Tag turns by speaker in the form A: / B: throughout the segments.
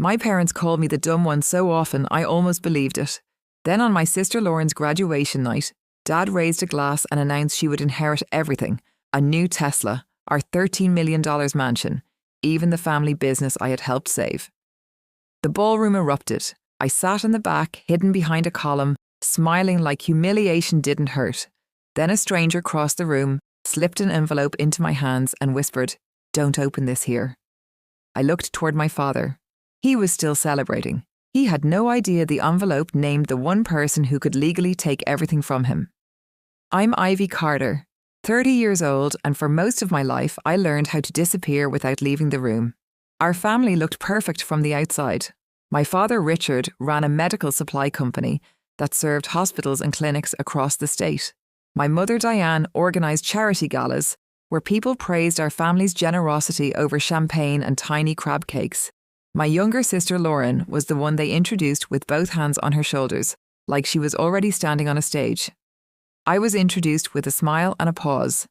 A: My parents called me the dumb one so often I almost believed it. Then on my sister Lauren's graduation night, Dad raised a glass and announced she would inherit everything: a new Tesla, our $13 million mansion, even the family business I had helped save. The ballroom erupted. I sat in the back, hidden behind a column, smiling like humiliation didn't hurt. Then a stranger crossed the room, slipped an envelope into my hands and whispered, "Don't open this here." I looked toward my father. He was still celebrating. He had no idea the envelope named the one person who could legally take everything from him. I'm Ivy Carter, 30 years old, and for most of my life I learned how to disappear without leaving the room. Our family looked perfect from the outside. My father, Richard, ran a medical supply company that served hospitals and clinics across the state. My mother, Diane, organised charity galas where people praised our family's generosity over champagne and tiny crab cakes. My younger sister, Lauren, was the one they introduced with both hands on her shoulders, like she was already standing on a stage. I was introduced with a smile and a pause.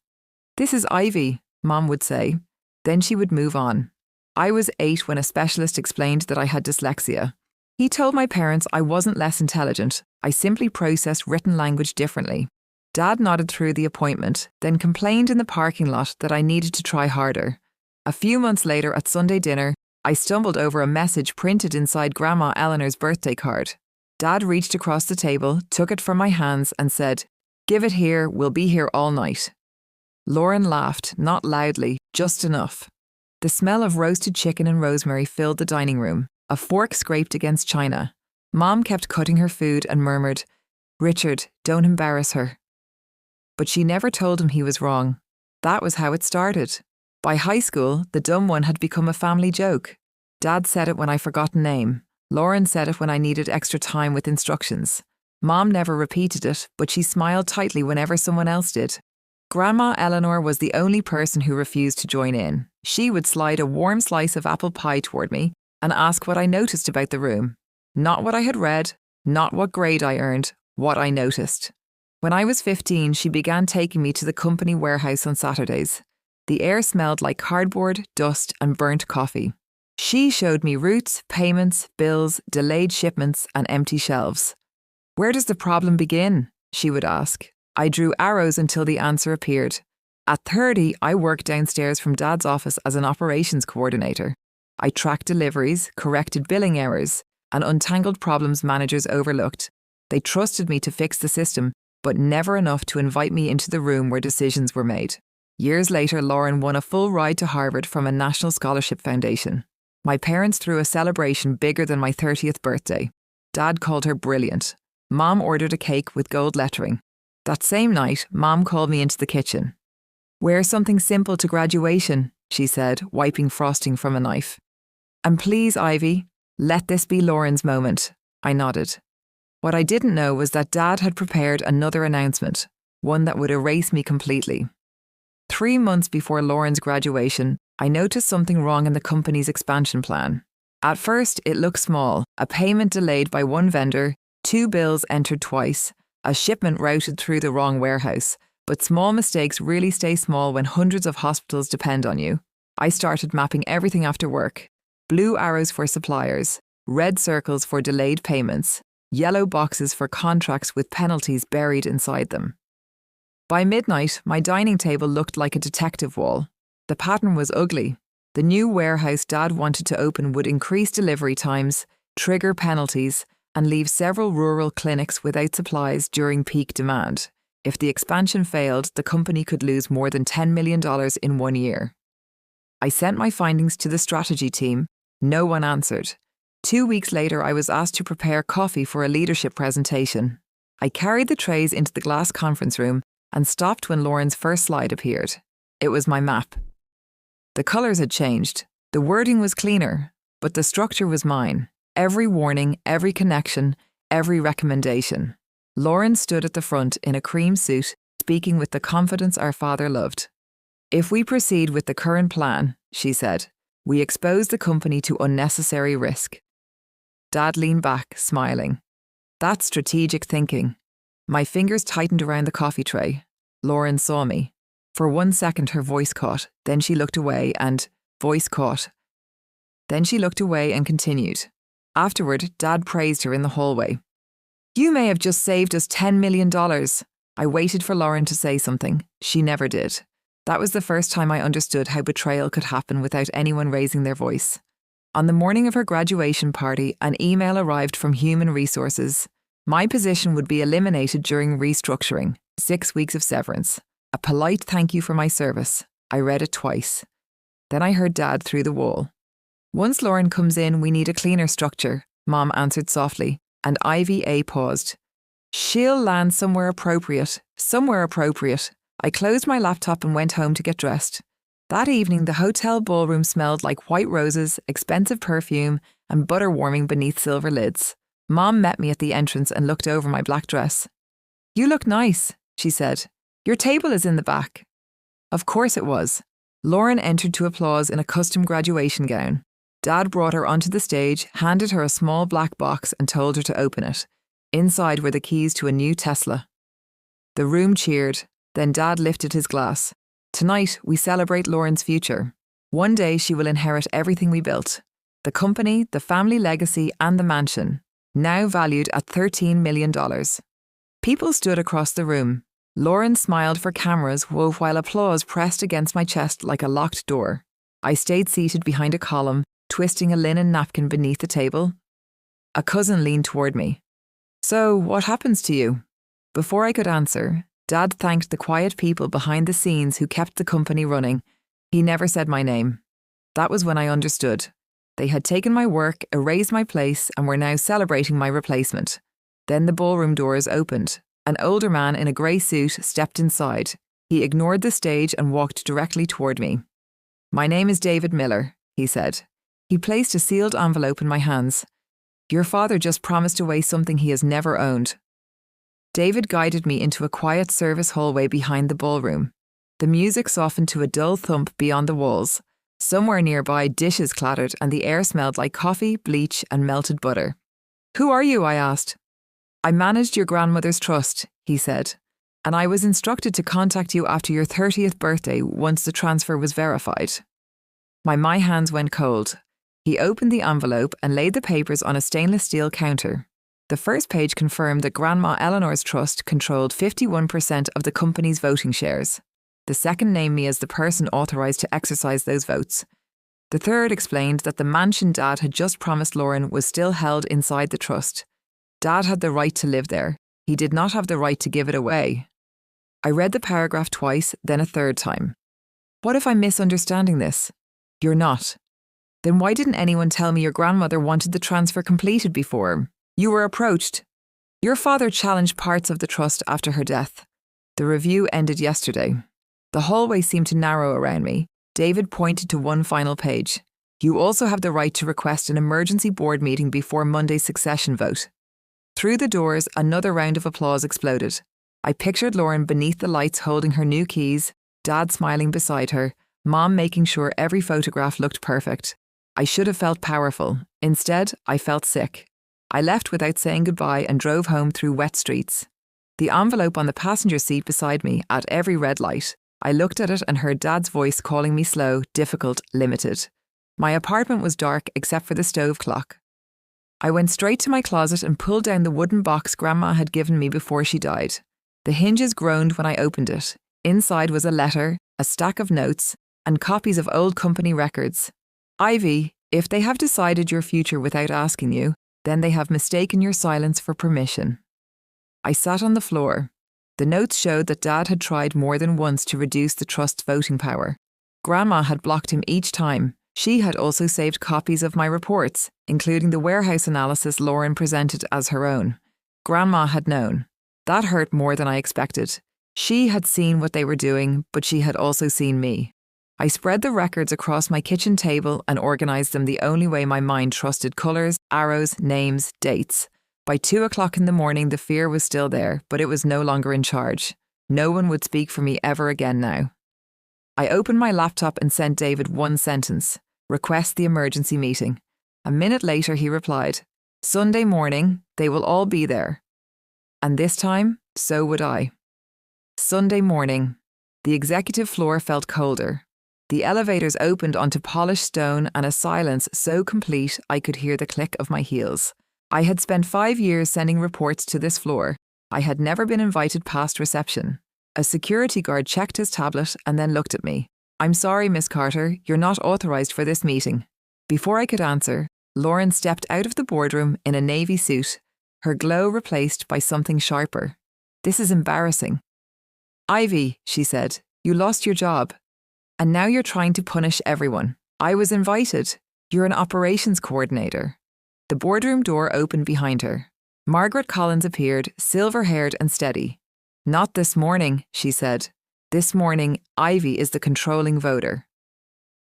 A: "This is Ivy," Mom would say. Then she would move on. I was 8 when a specialist explained that I had dyslexia. He told my parents I wasn't less intelligent, I simply processed written language differently. Dad nodded through the appointment, then complained in the parking lot that I needed to try harder. A few months later at Sunday dinner, I stumbled over a message printed inside Grandma Eleanor's birthday card. Dad reached across the table, took it from my hands and said, "Give it here, we'll be here all night." Lauren laughed, not loudly, just enough. The smell of roasted chicken and rosemary filled the dining room. A fork scraped against china. Mom kept cutting her food and murmured, "Richard, don't embarrass her." But she never told him he was wrong. That was how it started. By high school, the dumb one had become a family joke. Dad said it when I forgot a name. Lauren said it when I needed extra time with instructions. Mom never repeated it, but she smiled tightly whenever someone else did. Grandma Eleanor was the only person who refused to join in. She would slide a warm slice of apple pie toward me and ask what I noticed about the room. Not what I had read, not what grade I earned, what I noticed. When I was 15, she began taking me to the company warehouse on Saturdays. The air smelled like cardboard, dust, and burnt coffee. She showed me routes, payments, bills, delayed shipments, and empty shelves. "Where does the problem begin?" she would ask. I drew arrows until the answer appeared. At 30, I worked downstairs from Dad's office as an operations coordinator. I tracked deliveries, corrected billing errors, and untangled problems managers overlooked. They trusted me to fix the system, but never enough to invite me into the room where decisions were made. Years later, Lauren won a full ride to Harvard from a National Scholarship Foundation. My parents threw a celebration bigger than my 30th birthday. Dad called her brilliant. Mom ordered a cake with gold lettering. That same night, Mom called me into the kitchen. "Wear something simple to graduation," she said, wiping frosting from a knife. "And please, Ivy, let this be Lauren's moment." I nodded. What I didn't know was that Dad had prepared another announcement, one that would erase me completely. 3 months before Lauren's graduation, I noticed something wrong in the company's expansion plan. At first, it looked small: a payment delayed by one vendor, 2 bills entered twice, a shipment routed through the wrong warehouse. But small mistakes really stay small when hundreds of hospitals depend on you. I started mapping everything after work. Blue arrows for suppliers, red circles for delayed payments, yellow boxes for contracts with penalties buried inside them. By midnight, my dining table looked like a detective wall. The pattern was ugly. The new warehouse Dad wanted to open would increase delivery times, trigger penalties, and leave several rural clinics without supplies during peak demand. If the expansion failed, the company could lose more than $10 million in 1 year. I sent my findings to the strategy team. No one answered. 2 weeks later, I was asked to prepare coffee for a leadership presentation. I carried the trays into the glass conference room and stopped when Lauren's first slide appeared. It was my map. The colours had changed. The wording was cleaner, but the structure was mine. Every warning, every connection, every recommendation. Lauren stood at the front in a cream suit, speaking with the confidence our father loved. "If we proceed with the current plan," she said, "we expose the company to unnecessary risk." Dad leaned back, smiling. "That's strategic thinking." My fingers tightened around the coffee tray. Lauren saw me. For 1 second her voice caught, then she looked away and, voice caught. Then she looked away and continued. Afterward, Dad praised her in the hallway. You may have just saved us $10 million. I waited for Lauren to say something. She never did. That was the first time I understood how betrayal could happen without anyone raising their voice. On the morning of her graduation party, an email arrived from Human Resources. My position would be eliminated during restructuring, 6 weeks of severance. A polite thank you for my service. I read it twice. Then I heard Dad through the wall. Once Lauren comes in, we need a cleaner structure, Mom answered softly, and IVA paused. She'll land somewhere appropriate. I closed my laptop and went home to get dressed. That evening, the hotel ballroom smelled like white roses, expensive perfume, and butter warming beneath silver lids. Mom met me at the entrance and looked over my black dress. You look nice, she said. Your table is in the back. Of course it was. Lauren entered to applause in a custom graduation gown. Dad brought her onto the stage, handed her a small black box and told her to open it. Inside were the keys to a new Tesla. The room cheered. Then Dad lifted his glass. Tonight, we celebrate Lauren's future. One day she will inherit everything we built. The company, the family legacy, and the mansion, now valued at $13 million. People stood across the room. Lauren smiled for cameras while applause pressed against my chest like a locked door. I stayed seated behind a column, twisting a linen napkin beneath the table. A cousin leaned toward me. So, what happens to you? Before I could answer, Dad thanked the quiet people behind the scenes who kept the company running. He never said my name. That was when I understood. They had taken my work, erased my place, and were now celebrating my replacement. Then the ballroom doors opened. An older man in a grey suit stepped inside. He ignored the stage and walked directly toward me. My name is David Miller, he said. He placed a sealed envelope in my hands. Your father just promised away something he has never owned. David guided me into a quiet service hallway behind the ballroom. The music softened to a dull thump beyond the walls. Somewhere nearby, dishes clattered and the air smelled like coffee, bleach, and melted butter. Who are you? I asked. I managed your grandmother's trust, he said, and I was instructed to contact you after your 30th birthday once the transfer was verified. My hands went cold. He opened the envelope and laid the papers on a stainless steel counter. The first page confirmed that Grandma Eleanor's trust controlled 51% of the company's voting shares. The second named me as the person authorised to exercise those votes. The third explained that the mansion Dad had just promised Lauren was still held inside the trust. Dad had the right to live there. He did not have the right to give it away. I read the paragraph twice, then a third time. What if I'm misunderstanding this? You're not. Then why didn't anyone tell me your grandmother wanted the transfer completed before? You were approached. Your father challenged parts of the trust after her death. The review ended yesterday. The hallway seemed to narrow around me. David pointed to one final page. You also have the right to request an emergency board meeting before Monday's succession vote. Through the doors, another round of applause exploded. I pictured Lauren beneath the lights holding her new keys, Dad smiling beside her, Mom making sure every photograph looked perfect. I should have felt powerful. Instead, I felt sick. I left without saying goodbye and drove home through wet streets. The envelope on the passenger seat beside me at every red light. I looked at it and heard Dad's voice calling me slow, difficult, limited. My apartment was dark except for the stove clock. I went straight to my closet and pulled down the wooden box Grandma had given me before she died. The hinges groaned when I opened it. Inside was a letter, a stack of notes, and copies of old company records. Ivy, if they have decided your future without asking you, then they have mistaken your silence for permission. I sat on the floor. The notes showed that Dad had tried more than once to reduce the trust's voting power. Grandma had blocked him each time. She had also saved copies of my reports, including the warehouse analysis Lauren presented as her own. Grandma had known. That hurt more than I expected. She had seen what they were doing, but she had also seen me. I spread the records across my kitchen table and organised them the only way my mind trusted colours, arrows, names, dates. By 2 o'clock in the morning, the fear was still there, but it was no longer in charge. No one would speak for me ever again now. I opened my laptop and sent David one sentence: request the emergency meeting. A minute later, he replied, Sunday morning, they will all be there. And this time, so would I. Sunday morning. The executive floor felt colder. The elevators opened onto polished stone and a silence so complete I could hear the click of my heels. I had spent 5 years sending reports to this floor. I had never been invited past reception. A security guard checked his tablet and then looked at me. "I'm sorry, Miss Carter, you're not authorised for this meeting." Before I could answer, Lauren stepped out of the boardroom in a navy suit, her glow replaced by something sharper. "This is embarrassing." "Ivy," she said, "you lost your job. And now you're trying to punish everyone. I was invited. You're an operations coordinator." The boardroom door opened behind her. Margaret Collins appeared, silver-haired and steady. "Not this morning," she said. "This morning, Ivy is the controlling voter."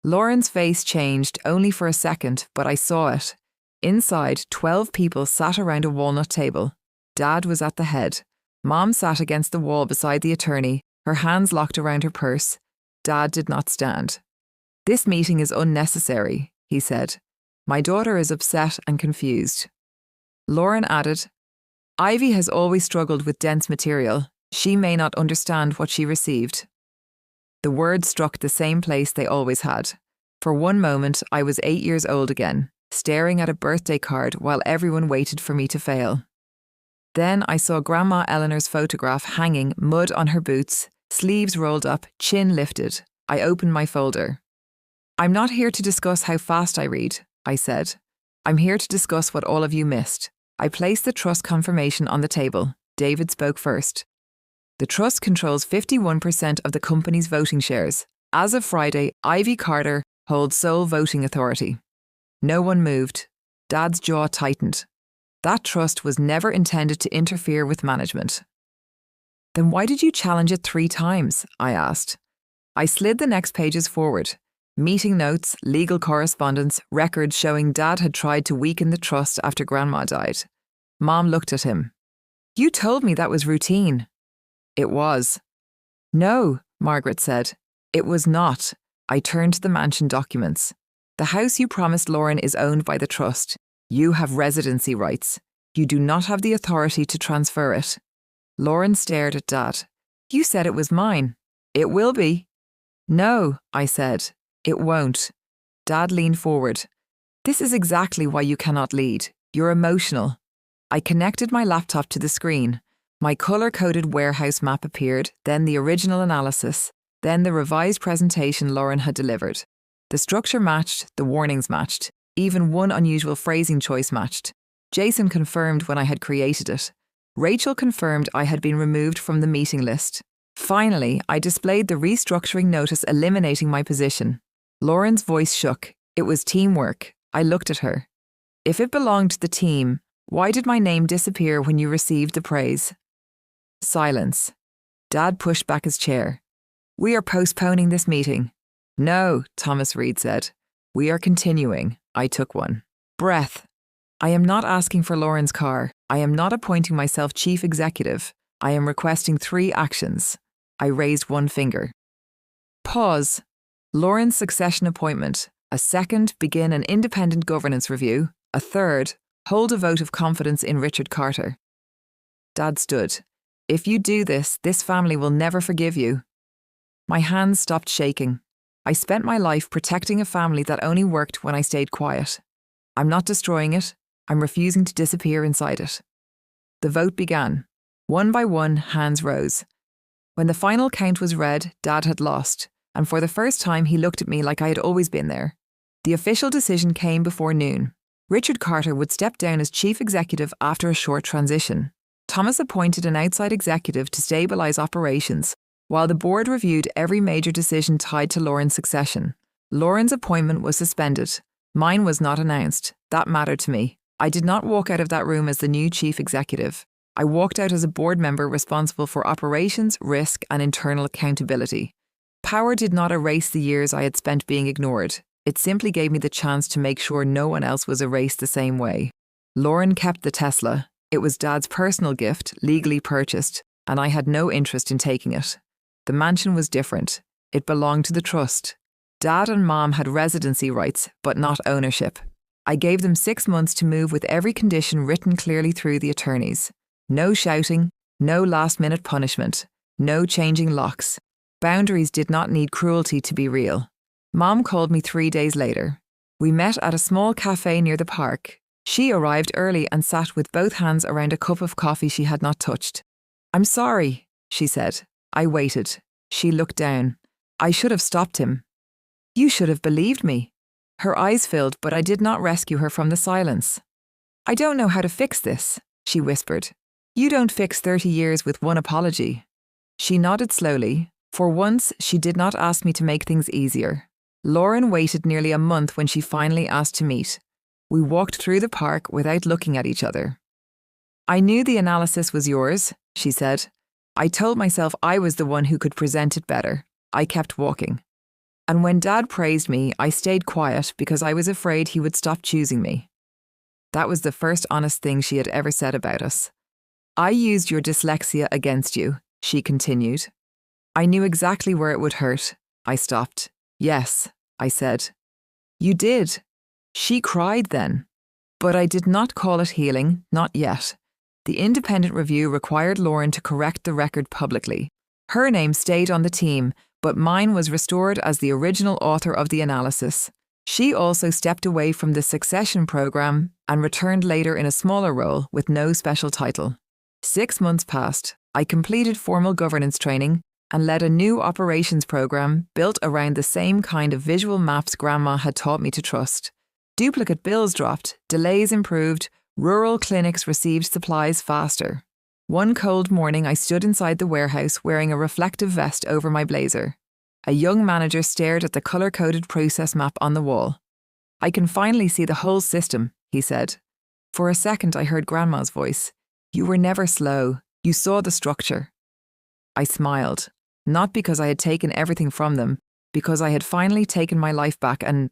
A: Lauren's face changed only for a second, but I saw it. Inside, 12 people sat around a walnut table. Dad was at the head. Mom sat against the wall beside the attorney, her hands locked around her purse. Dad did not stand. "This meeting is unnecessary," he said. "My daughter is upset and confused." Lauren added, "Ivy has always struggled with dense material. She may not understand what she received." The words struck the same place they always had. For one moment, I was 8 years old again, staring at a birthday card while everyone waited for me to fail. Then I saw Grandma Eleanor's photograph hanging, mud on her boots, sleeves rolled up, chin lifted. I opened my folder. "I'm not here to discuss how fast I read," I said. "I'm here to discuss what all of you missed." I placed the trust confirmation on the table. David spoke first. "The trust controls 51% of the company's voting shares. As of Friday, Ivy Carter holds sole voting authority." No one moved. Dad's jaw tightened. That trust was never intended to interfere with management. "Then why did you challenge it 3 times?" I asked. I slid the next pages forward. Meeting notes, legal correspondence, records showing Dad had tried to weaken the trust after Grandma died. Mom looked at him. "You told me that was routine." "It was." "No," Margaret said. "It was not." I turned to the mansion documents. "The house you promised Lauren is owned by the trust. You have residency rights. You do not have the authority to transfer it." Lauren stared at Dad. "You said it was mine." "It will be." "No," I said. "It won't." Dad leaned forward. "This is exactly why you cannot lead. You're emotional." I connected my laptop to the screen. My colour-coded warehouse map appeared, then the original analysis, then the revised presentation Lauren had delivered. The structure matched, the warnings matched, even one unusual phrasing choice matched. Jason confirmed when I had created it. Rachel confirmed I had been removed from the meeting list. Finally, I displayed the restructuring notice eliminating my position. Lauren's voice shook. It was teamwork. I looked at her. "If it belonged to the team, why did my name disappear when you received the praise?" Silence. Dad pushed back his chair. "We are postponing this meeting." "No," Thomas Reed said. "We are continuing." I took one breath. "I am not asking for Lauren's car. I am not appointing myself chief executive. I am requesting 3 actions." I raised one finger. Pause. Lauren's succession appointment. A second, begin an independent governance review. A third, hold a vote of confidence in Richard Carter. Dad stood. "If you do this, this family will never forgive you." My hands stopped shaking. I spent my life protecting a family that only worked when I stayed quiet. I'm not destroying it. I'm refusing to disappear inside it. The vote began. One by one, hands rose. When the final count was read, Dad had lost, and for the first time he looked at me like I had always been there. The official decision came before noon. Richard Carter would step down as chief executive after a short transition. Thomas appointed an outside executive to stabilise operations, while the board reviewed every major decision tied to Lauren's succession. Lauren's appointment was suspended. Mine was not announced. That mattered to me. I did not walk out of that room as the new chief executive. I walked out as a board member responsible for operations, risk, and internal accountability. Power did not erase the years I had spent being ignored. It simply gave me the chance to make sure no one else was erased the same way. Lauren kept the Tesla. It was Dad's personal gift, legally purchased, and I had no interest in taking it. The mansion was different. It belonged to the trust. Dad and Mom had residency rights, but not ownership. I gave them 6 months to move with every condition written clearly through the attorneys. No shouting, no last-minute punishment, no changing locks. Boundaries did not need cruelty to be real. Mom called me 3 days later. We met at a small cafe near the park. She arrived early and sat with both hands around a cup of coffee she had not touched. "I'm sorry," she said. I waited. She looked down. I should have stopped him. "You should have believed me." Her eyes filled, but I did not rescue her from the silence. "I don't know how to fix this," she whispered. "You don't fix 30 years with one apology." She nodded slowly. For once, she did not ask me to make things easier. Lauren waited nearly a month when she finally asked to meet. We walked through the park without looking at each other. "I knew the analysis was yours," she said. I told myself I was the one who could present it better. I kept walking. And when Dad praised me, I stayed quiet because I was afraid he would stop choosing me. That was the first honest thing she had ever said about us. "I used your dyslexia against you," she continued. I knew exactly where it would hurt. I stopped. "Yes," I said. "You did." She cried then. But I did not call it healing, not yet. The independent review required Lauren to correct the record publicly. Her name stayed on the team, but mine was restored as the original author of the analysis. She also stepped away from the Succession program and returned later in a smaller role with no special title. 6 months passed. I completed formal governance training and led a new operations program built around the same kind of visual maps Grandma had taught me to trust. Duplicate bills dropped, delays improved, rural clinics received supplies faster. One cold morning, I stood inside the warehouse wearing a reflective vest over my blazer. A young manager stared at the colour-coded process map on the wall. "I can finally see the whole system," he said. For a second, I heard Grandma's voice. "You were never slow. You saw the structure." I smiled, not because I had taken everything from them, because I had finally taken my life back, and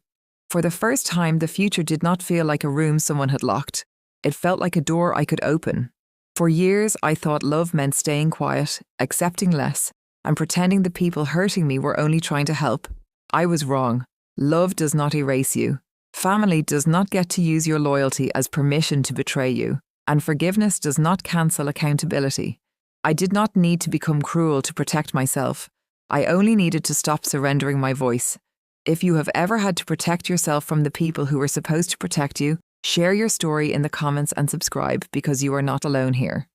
A: for the first time, the future did not feel like a room someone had locked. It felt like a door I could open. For years, I thought love meant staying quiet, accepting less, and pretending the people hurting me were only trying to help. I was wrong. Love does not erase you. Family does not get to use your loyalty as permission to betray you. And forgiveness does not cancel accountability. I did not need to become cruel to protect myself. I only needed to stop surrendering my voice. If you have ever had to protect yourself from the people who were supposed to protect you, share your story in the comments and subscribe because you are not alone here.